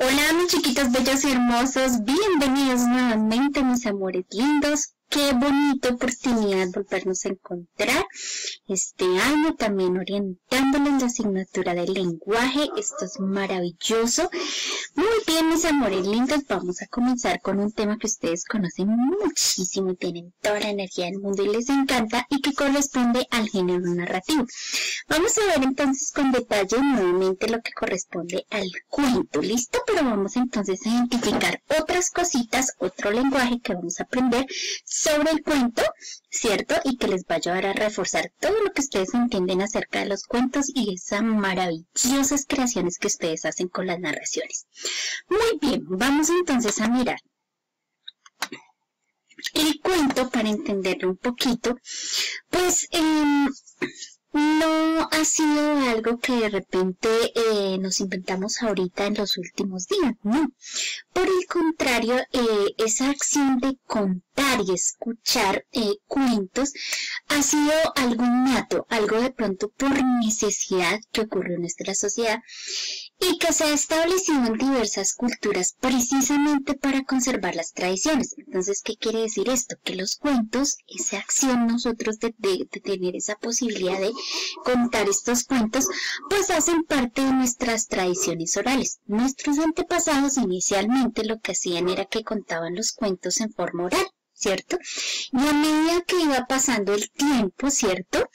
Hola mis chiquitos bellos y hermosos, bienvenidos nuevamente mis amores lindos. Qué bonita oportunidad volvernos a encontrar este año, también orientándoles en la asignatura del lenguaje. Esto es maravilloso. Muy bien, mis amores lindos, vamos a comenzar con un tema que ustedes conocen muchísimo, tienen toda la energía del mundo y les encanta, y que corresponde al género narrativo. Vamos a ver entonces con detalle nuevamente lo que corresponde al cuento, ¿listo? Pero vamos entonces a identificar otras cositas, otro lenguaje que vamos a aprender sobre el cuento, ¿cierto? Y que les va a ayudar a reforzar todo lo que ustedes entienden acerca de los cuentos y esas maravillosas creaciones que ustedes hacen con las narraciones. Muy bien, vamos entonces a mirar el cuento para entenderlo un poquito. Pues no ha sido algo que de repente nos inventamos ahorita en los últimos días, no. Por el contrario, esa acción de contar y escuchar cuentos ha sido algo innato, algo de pronto por necesidad que ocurrió en nuestra sociedad y que se ha establecido en diversas culturas precisamente para conservar las tradiciones. Entonces, ¿qué quiere decir esto? Que los cuentos, esa acción nosotros de tener esa posibilidad de contar estos cuentos, pues hacen parte de nuestras tradiciones orales. Nuestros antepasados inicialmente lo que hacían era que contaban los cuentos en forma oral, ¿cierto? Y a medida que iba pasando el tiempo, ¿cierto?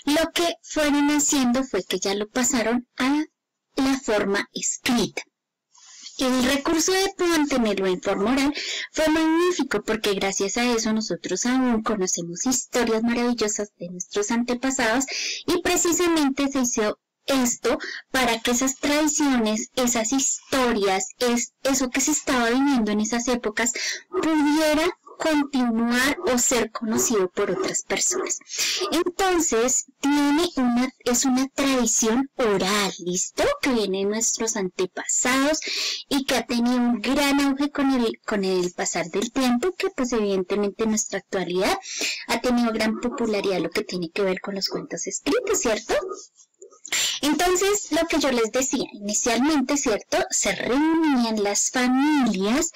Lo que fueron haciendo fue que ya lo pasaron a la forma escrita. El recurso de mantenerlo en forma oral fue magnífico porque gracias a eso nosotros aún conocemos historias maravillosas de nuestros antepasados y precisamente se hizo esto para que esas tradiciones, esas historias, eso que se estaba viviendo en esas épocas pudiera continuar o ser conocido por otras personas. Entonces, es una tradición oral, ¿listo? Que viene de nuestros antepasados y que ha tenido un gran auge con el pasar del tiempo, que pues evidentemente en nuestra actualidad ha tenido gran popularidad lo que tiene que ver con los cuentos escritos, ¿cierto? Entonces, lo que yo les decía, inicialmente, ¿cierto? Se reunían las familias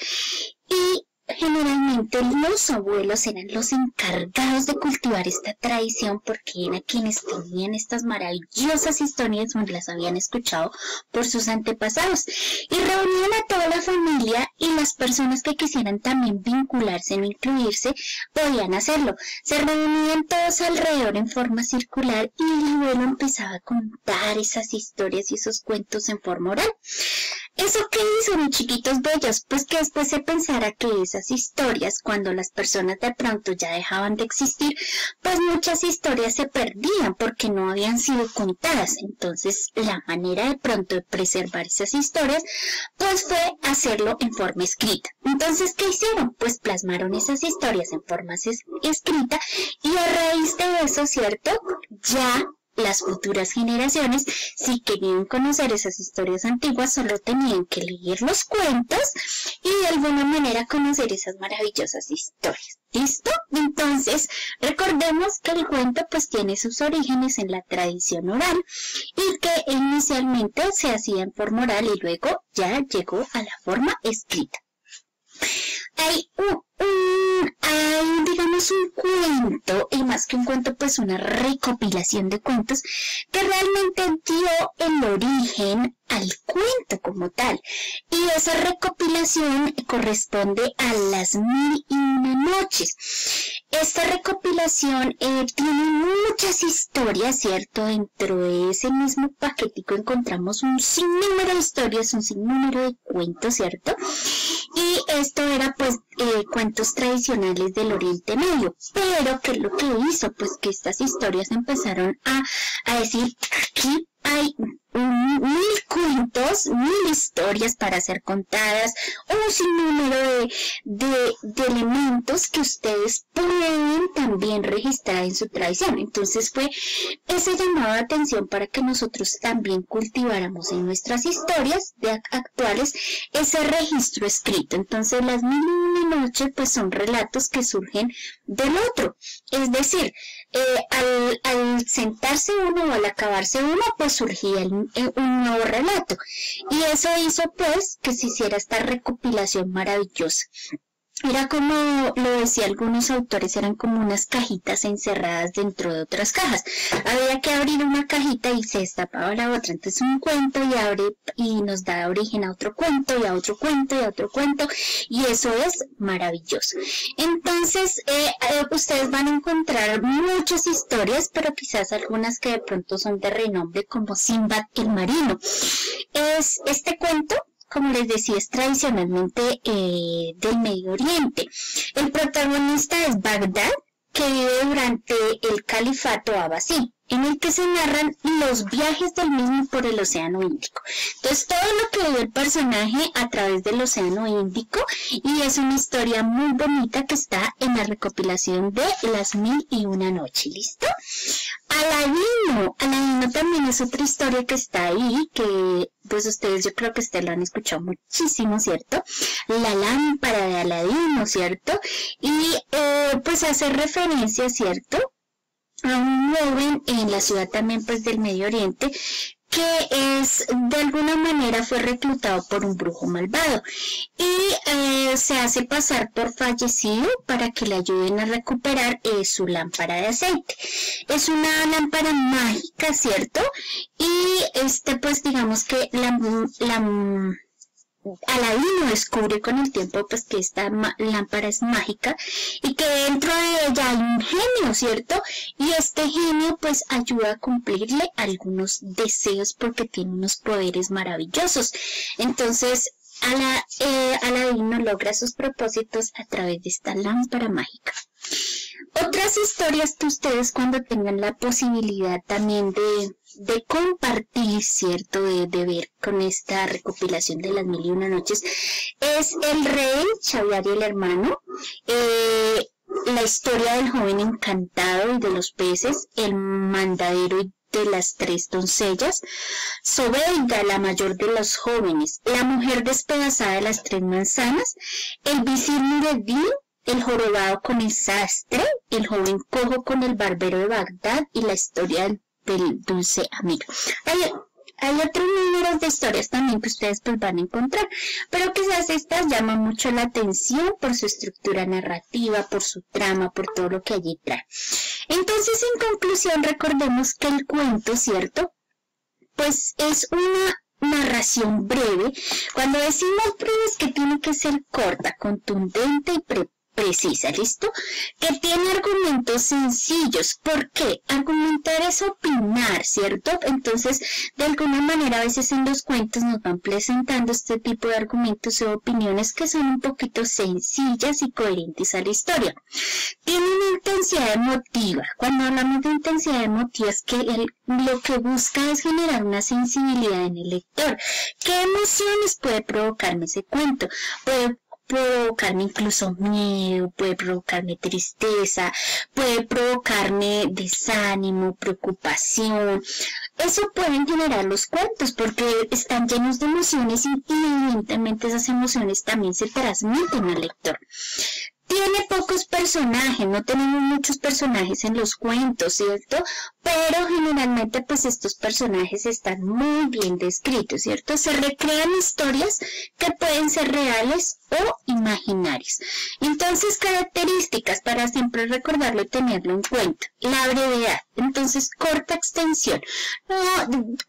y generalmente los abuelos eran los encargados de cultivar esta tradición porque eran quienes tenían estas maravillosas historias donde las habían escuchado por sus antepasados y reunían a toda la familia y las personas que quisieran también vincularse o incluirse podían hacerlo. Se reunían todos alrededor en forma circular y el abuelo empezaba a contar esas historias y esos cuentos en forma oral. ¿Eso qué hizo, mis chiquitos bellos? Pues que después se pensara que esas historias, cuando las personas de pronto ya dejaban de existir, pues muchas historias se perdían porque no habían sido contadas. Entonces, la manera de pronto de preservar esas historias, pues fue hacerlo en forma escrita. Entonces, ¿qué hicieron? Pues plasmaron esas historias en forma escrita y a raíz de eso, ¿cierto? Ya las futuras generaciones, si querían conocer esas historias antiguas, solo tenían que leer los cuentos y de alguna manera conocer esas maravillosas historias. ¿Listo? Entonces, recordemos que el cuento pues tiene sus orígenes en la tradición oral y que inicialmente se hacía en forma oral y luego ya llegó a la forma escrita. Hay digamos un cuento, y más que un cuento pues una recopilación de cuentos que realmente dio el origen al cuento como tal, y esa recopilación corresponde a las 1001 noches. Esta recopilación tiene muchas historias, ¿cierto? Dentro de ese mismo paquetico encontramos un sinnúmero de historias, un sinnúmero de cuentos, ¿cierto? Y esto era pues cuentos tradicionales del Oriente Medio, pero ¿qué es lo que hizo? Pues que estas historias empezaron a decir, aquí hay 1000 cuentos, 1000 historias para ser contadas, un sinnúmero de elementos que ustedes pueden también registrar en su tradición. Entonces fue ese llamado de atención para que nosotros también cultiváramos en nuestras historias actuales ese registro escrito. Entonces las 1001 noches pues son relatos que surgen del otro, es decir, al sentarse uno o al acabarse uno, pues surgía un nuevo relato. Y eso hizo pues que se hiciera esta recopilación maravillosa. Era como lo decían algunos autores, eran como unas cajitas encerradas dentro de otras cajas. Había que abrir una cajita y se destapaba la otra. Entonces un cuento y nos da origen a otro cuento y a otro cuento y a otro cuento. Y eso es maravilloso. Entonces ustedes van a encontrar muchas historias, pero quizás algunas que de pronto son de renombre, como Sinbad el Marino. Este cuento, como les decía, es tradicionalmente del Medio Oriente. El protagonista es Bagdad, que vive durante el califato abasí, en el que se narran los viajes del mismo por el Océano Índico. Entonces, todo lo que vive el personaje a través del Océano Índico, y es una historia muy bonita que está en la recopilación de Las Mil y Una Noche. ¿Listo? Aladino también es otra historia que está ahí, que pues ustedes yo creo que lo han escuchado muchísimo, ¿cierto? La lámpara de Aladino, ¿cierto? Y pues hace referencia, ¿cierto?, a un joven en la ciudad también pues del Medio Oriente, que de alguna manera fue reclutado por un brujo malvado y se hace pasar por fallecido para que le ayuden a recuperar su lámpara de aceite. Es una lámpara mágica, ¿cierto? Y pues digamos que Aladino descubre con el tiempo pues que esta lámpara es mágica y que dentro de ella hay un genio, ¿cierto? Y este genio pues ayuda a cumplirle algunos deseos porque tiene unos poderes maravillosos. Entonces Aladino logra sus propósitos a través de esta lámpara mágica. Otras historias que ustedes cuando tengan la posibilidad también de compartir, ¿cierto?, de ver con esta recopilación de Las Mil y Una Noches, es El Rey, Chaviar y el Hermano, la historia del joven encantado y de los peces, El Mandadero y de las tres doncellas, Zobeida, la mayor de los jóvenes, La mujer despedazada de las tres manzanas, El visir Nureddin, El jorobado con el sastre, El joven cojo con el barbero de Bagdad y la historia del dulce amigo. Hay otros números de historias también que ustedes pues van a encontrar, pero quizás estas llaman mucho la atención por su estructura narrativa, por su trama, por todo lo que allí trae. Entonces, en conclusión, recordemos que el cuento, ¿cierto?, pues es una narración breve. Cuando decimos breve es que tiene que ser corta, contundente y precisa, ¿listo? Que tiene argumentos sencillos. ¿Por qué? Argumentar es opinar, ¿cierto? Entonces, de alguna manera, a veces en los cuentos nos van presentando este tipo de argumentos o opiniones que son un poquito sencillas y coherentes a la historia. Tiene una intensidad emotiva. Cuando hablamos de intensidad emotiva es que lo que busca es generar una sensibilidad en el lector. ¿Qué emociones puede provocarme ese cuento? Puede provocarme incluso miedo, puede provocarme tristeza, puede provocarme desánimo, preocupación. Eso pueden generar los cuentos porque están llenos de emociones y evidentemente esas emociones también se transmiten al lector. Tiene pocos personajes, no tenemos muchos personajes en los cuentos, ¿cierto? Pero generalmente pues estos personajes están muy bien descritos, ¿cierto? Se recrean historias que pueden ser reales o imaginarias. Entonces, características para siempre recordarlo y tenerlo en cuenta. La brevedad, entonces corta extensión.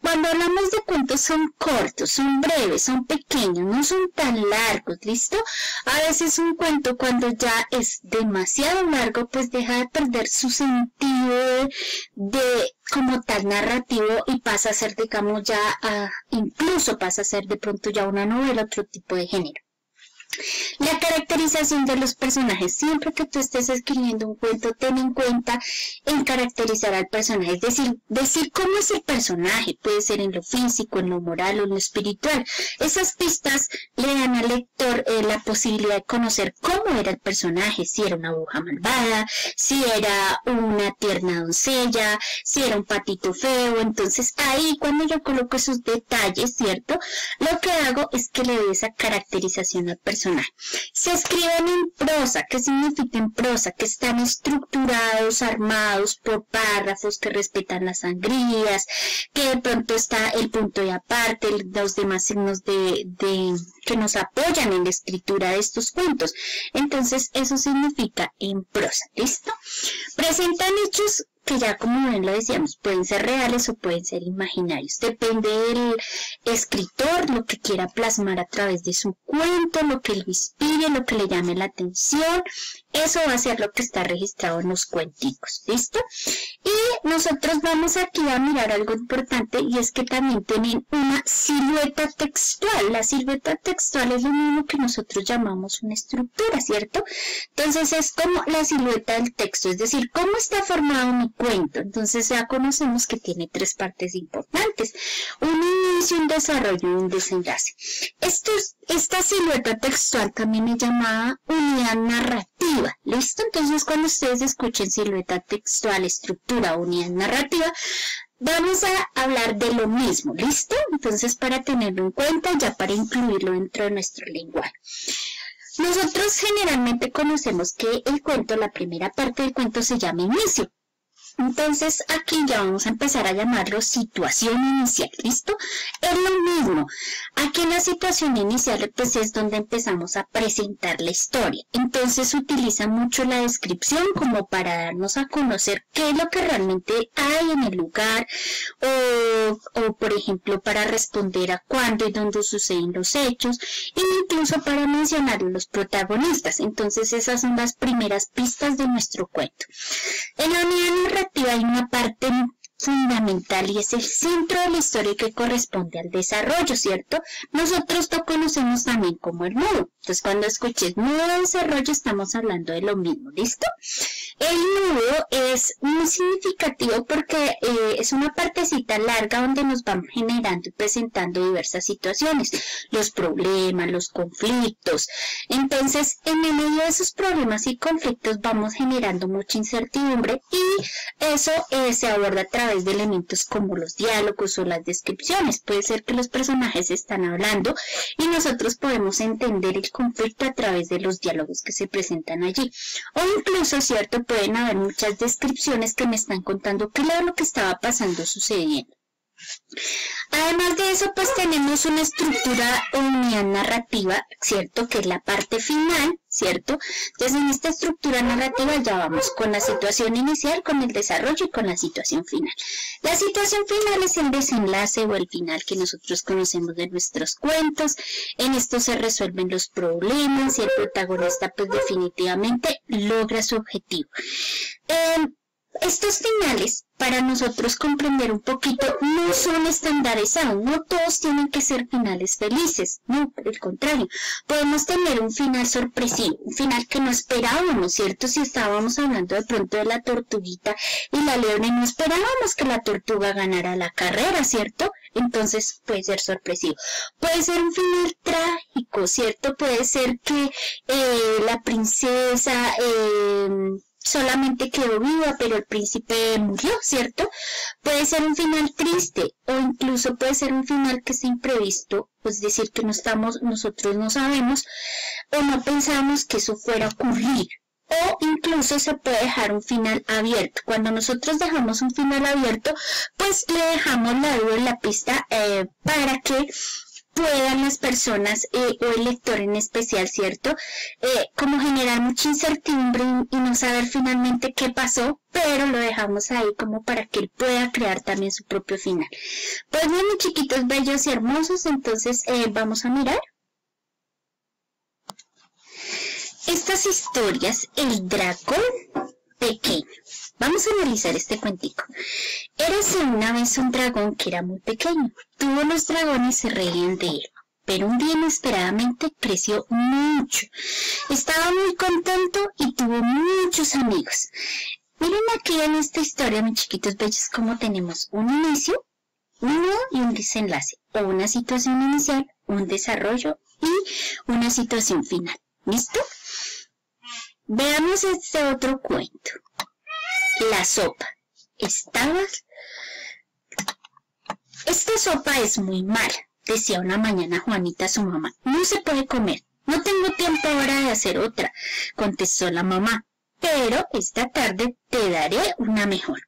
Cuando hablamos de cuentos son cortos, son breves, son pequeños, no son tan largos, ¿listo? A veces un cuento cuando ya es demasiado largo pues deja de perder su sentido de como tal narrativo y pasa a ser, digamos, ya incluso pasa a ser de pronto ya una novela, otro tipo de género. La caracterización de los personajes. Siempre que tú estés escribiendo un cuento, ten en cuenta en caracterizar al personaje, es decir cómo es el personaje, puede ser en lo físico, en lo moral o en lo espiritual. Esas pistas le dan al lector la posibilidad de conocer cómo era el personaje, si era una bruja malvada, si era una tierna doncella, si era un patito feo. Entonces ahí cuando yo coloco esos detalles, ¿cierto?, lo que hago es que le doy esa caracterización al personaje. personaje. Se escriben en prosa. ¿Qué significa en prosa? Que están estructurados, armados por párrafos, que respetan las sangrías, que de pronto está el punto y aparte, los demás signos que nos apoyan en la escritura de estos cuentos. Entonces, eso significa en prosa. ¿Listo? Presentan hechos que ya como bien lo decíamos, pueden ser reales o pueden ser imaginarios. Depende del escritor, lo que quiera plasmar a través de su cuento, lo que lo inspire, lo que le llame la atención. Eso va a ser lo que está registrado en los cuenticos. ¿Listo? Y nosotros vamos aquí a mirar algo importante, y es que también tienen una silueta textual. La silueta textual es lo mismo que nosotros llamamos una estructura, ¿cierto? Entonces es como la silueta del texto, es decir, cómo está formado mi cuento. Entonces ya conocemos que tiene tres partes importantes: un inicio, un desarrollo y un desenlace. Esta silueta textual también es llamada unidad narrativa. ¿Listo? Entonces cuando ustedes escuchen silueta textual, estructura, unidad narrativa, vamos a hablar de lo mismo. ¿Listo? Entonces, para tenerlo en cuenta, ya para incluirlo dentro de nuestro lenguaje. Nosotros generalmente conocemos que el cuento, la primera parte del cuento se llama inicio. Entonces aquí ya vamos a empezar a llamarlo situación inicial. ¿Listo? Es lo mismo. Aquí en la situación inicial pues es donde empezamos a presentar la historia. Entonces se utiliza mucho la descripción como para darnos a conocer qué es lo que realmente hay en el lugar, o por ejemplo para responder a cuándo y dónde suceden los hechos, e incluso para mencionar a los protagonistas. Entonces esas son las primeras pistas de nuestro cuento. En la unidad narrativa hay una parte fundamental y es el centro de la historia que corresponde al desarrollo, ¿cierto? Nosotros lo conocemos también como el nudo. Entonces cuando escuches nudo de desarrollo estamos hablando de lo mismo, ¿listo? El nudo es muy significativo porque es una partecita larga donde nos vamos generando y presentando diversas situaciones, los problemas, los conflictos. Entonces, en el medio de esos problemas y conflictos vamos generando mucha incertidumbre, y eso se aborda a través de elementos como los diálogos o las descripciones. Puede ser que los personajes están hablando y nosotros podemos entender el conflicto a través de los diálogos que se presentan allí. O incluso, ¿cierto?, pueden haber muchas descripciones que me están contando qué era lo que estaba pasando, sucediendo. Además de eso, pues tenemos una estructura o unidad narrativa, ¿cierto?, que es la parte final, ¿cierto? Entonces en esta estructura narrativa ya vamos con la situación inicial, con el desarrollo y con la situación final. La situación final es el desenlace o el final que nosotros conocemos de nuestros cuentos. En esto se resuelven los problemas y el protagonista pues definitivamente logra su objetivo. Estos finales, para nosotros comprender un poquito, no son estandarizados, no todos tienen que ser finales felices, no, por el contrario, podemos tener un final sorpresivo, un final que no esperábamos, ¿cierto? Si estábamos hablando de pronto de la tortuguita y la leona y no esperábamos que la tortuga ganara la carrera, ¿cierto? Entonces puede ser sorpresivo. Puede ser un final trágico, ¿cierto? Puede ser que la princesa solamente quedó viva, pero el príncipe murió, ¿cierto? Puede ser un final triste, o incluso puede ser un final que es imprevisto, es decir, que nosotros no sabemos o no pensamos que eso fuera a ocurrir. O incluso se puede dejar un final abierto. Cuando nosotros dejamos un final abierto, pues le dejamos la duda en la pista para que puedan las personas o el lector en especial, ¿cierto? Como generar mucha incertidumbre y no saber finalmente qué pasó, pero lo dejamos ahí como para que él pueda crear también su propio final. Pues bien, mis chiquitos bellos y hermosos, entonces vamos a mirar estas historias. El dragón pequeño. Vamos a analizar este cuentico. Érase una vez un dragón que era muy pequeño. Todos los dragones se reían de él, pero un día inesperadamente creció mucho. Estaba muy contento y tuvo muchos amigos. Miren aquí en esta historia, mis chiquitos bellos, cómo tenemos un inicio, un nudo y un desenlace, o una situación inicial, un desarrollo y una situación final. ¿Listo? Veamos este otro cuento. La sopa. Esta sopa es muy mala, decía una mañana Juanita a su mamá. No se puede comer. No tengo tiempo ahora de hacer otra, contestó la mamá, pero esta tarde te daré una mejor.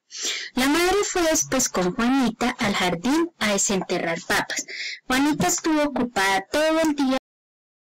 La madre fue después con Juanita al jardín a desenterrar papas. Juanita estuvo ocupada todo el día